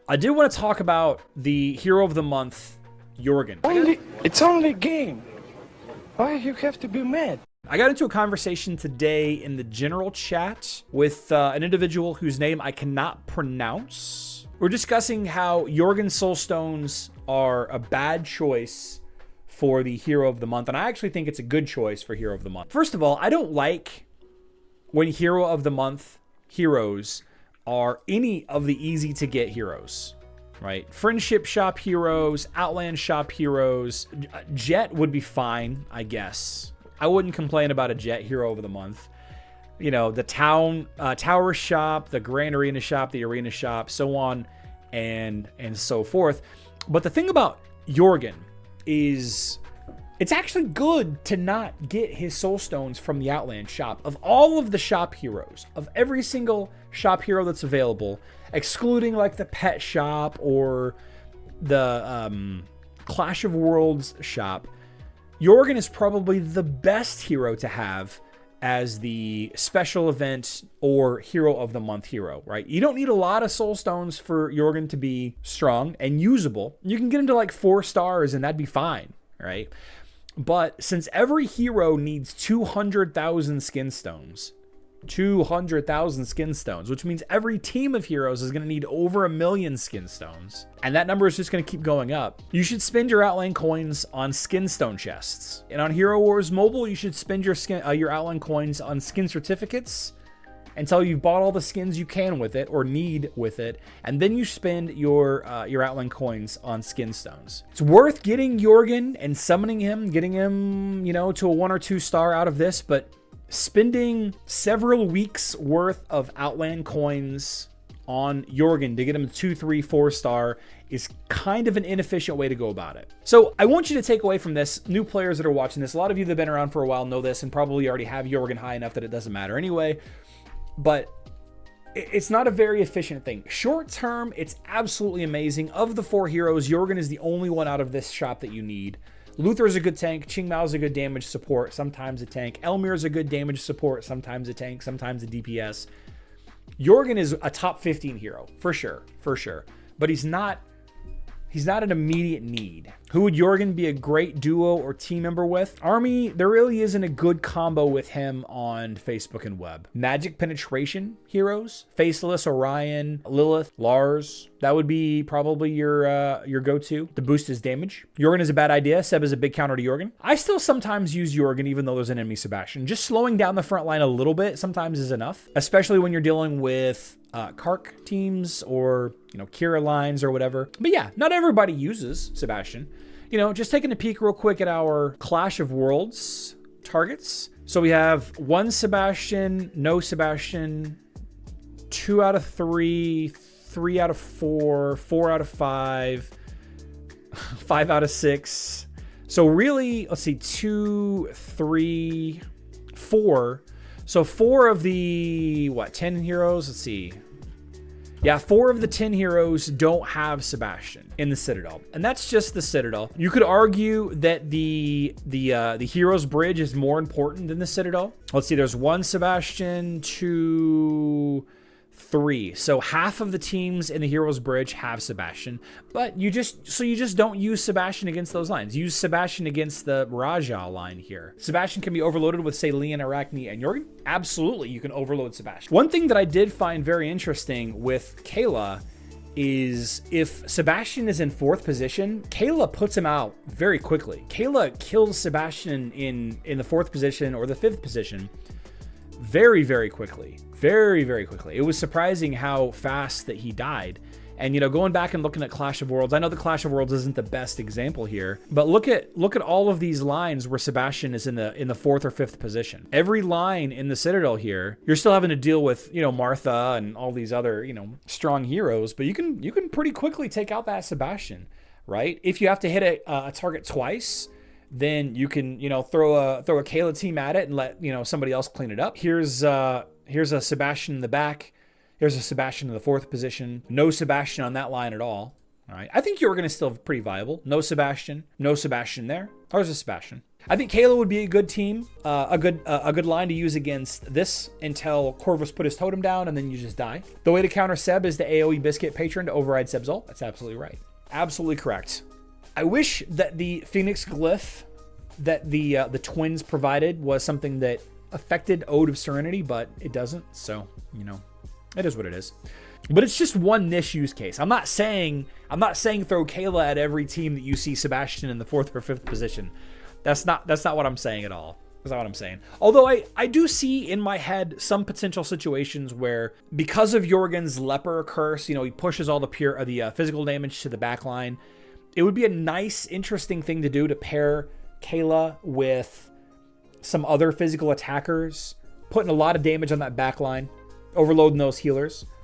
I did want to talk about the Hero of the Month, Jorgen. It's only a game. Why you have to be mad? I got into a conversation today in the general chat with an individual whose name I cannot pronounce. We're discussing how Jorgen Soulstones are a bad choice for the Hero of the Month, and I actually think it's a good choice for Hero of the Month. First of all, I don't like when Hero of the Month heroes are any of the easy to get heroes, right? Friendship shop heroes, Outland shop heroes. Jet would be fine, I guess. I wouldn't complain about a Jet Hero of the Month. You know, the Tower shop, the Grand Arena shop, the Arena shop, so on and so forth. But the thing about Jorgen is it's actually good to not get his soul stones from the Outland shop. Of all of the shop heroes, of every single shop hero that's available, excluding like the pet shop or the Clash of Worlds shop, Jorgen is probably the best hero to have as the special event or Hero of the Month hero, right? You don't need a lot of soul stones for Jorgen to be strong and usable. You can get him to like 4 stars and that'd be fine, right? But since every hero needs 200,000 skin stones, 200,000 skin stones, which means every team of heroes is going to need over 1 million skin stones, and that number is just going to keep going up. You should spend your Outland coins on skin stone chests, and on Hero Wars Mobile, you should spend your Outland coins on skin certificates until you've bought all the skins you can with it or need with it, and then you spend your Outland coins on skin stones. It's worth getting Jorgen and summoning him, getting him, you know, to a 1 or 2 star out of this, but spending several weeks worth of Outland coins on Jorgen to get him to 2, 3, 4 star is kind of an inefficient way to go about it. So I want you to take away from this, new players that are watching this, a lot of you that have been around for a while know this and probably already have Jorgen high enough that it doesn't matter anyway, but it's not a very efficient thing. Short term, it's absolutely amazing. Of the 4 heroes, Jorgen is the only one out of this shop that you need. Luther's a good tank. Qingmao's a good damage support, sometimes a tank. Elmir's a good damage support, sometimes a tank, sometimes a DPS. Jorgen is a top 15 hero, for sure. But he's not an immediate need. Who would Jorgen be a great duo or team member with? Army, there really isn't a good combo with him on Facebook and web. Magic penetration heroes, Faceless, Orion, Lilith, Lars. That would be probably your go-to to boost his damage. Jorgen is a bad idea. Seb is a big counter to Jorgen. I still sometimes use Jorgen even though there's an enemy Sebastian. Just slowing down the front line a little bit sometimes is enough, especially when you're dealing with Kark teams or, you know, Kira lines or whatever. But yeah, not everybody uses Sebastian. You know, just taking a peek real quick at our Clash of Worlds targets. So we have 1 Sebastian, no Sebastian, 2 out of 3, 3 out of 4, 4 out of 5, 5 out of 6. So really, let's see, 2, 3, 4. So 4 of the, 10 heroes? Let's see. Yeah, 4 of the 10 heroes don't have Sebastian in the Citadel, and that's just the Citadel. You could argue that the Heroes Bridge is more important than the Citadel. Let's see, there's 1 Sebastian, 2, 3. So half of the teams in the Heroes Bridge have Sebastian, but you just don't use Sebastian against those lines. Use Sebastian against the Raja line here. Sebastian can be overloaded with, say, Leon, Arachne, and Jorgen. Absolutely, you can overload Sebastian. One thing that I did find very interesting with Kayla is if Sebastian is in 4th position, Kayla puts him out very quickly. Kayla kills Sebastian in the 4th position or the 5th position very, very quickly. Very, very quickly. It was surprising how fast that he died. And, you know, going back and looking at Clash of Worlds, I know the Clash of Worlds isn't the best example here, but look at all of these lines where Sebastian is in the 4th or 5th position. Every line in the Citadel here, you're still having to deal with, you know, Martha and all these other, you know, strong heroes, but you can pretty quickly take out that Sebastian, right? If you have to hit a target twice, then you can, you know, throw a Kayla team at it and let, you know, somebody else clean it up. Here's a Sebastian in the back. Here's a Sebastian in the 4th position. No Sebastian on that line at all. All right. I think Jorgen is still pretty viable. No Sebastian there. There's a Sebastian. I think Kayla would be a good team, a good line to use against this until Corvus put his totem down, and then you just die. The way to counter Seb is the AoE Biscuit Patron to override Seb's ult. That's absolutely right. Absolutely correct. I wish that the Phoenix Glyph that the twins provided was something that affected Ode of Serenity, but it doesn't. So, you know, it is what it is. But it's just one niche use case. I'm not saying throw Kayla at every team that you see Sebastian in the 4th or 5th position. That's not what I'm saying at all. That's not what I'm saying. Although I do see in my head some potential situations where, because of Jorgen's leper curse, you know, he pushes all the physical damage to the backline. It would be a nice, interesting thing to do to pair Kayla with some other physical attackers, putting a lot of damage on that backline, overloading those healers.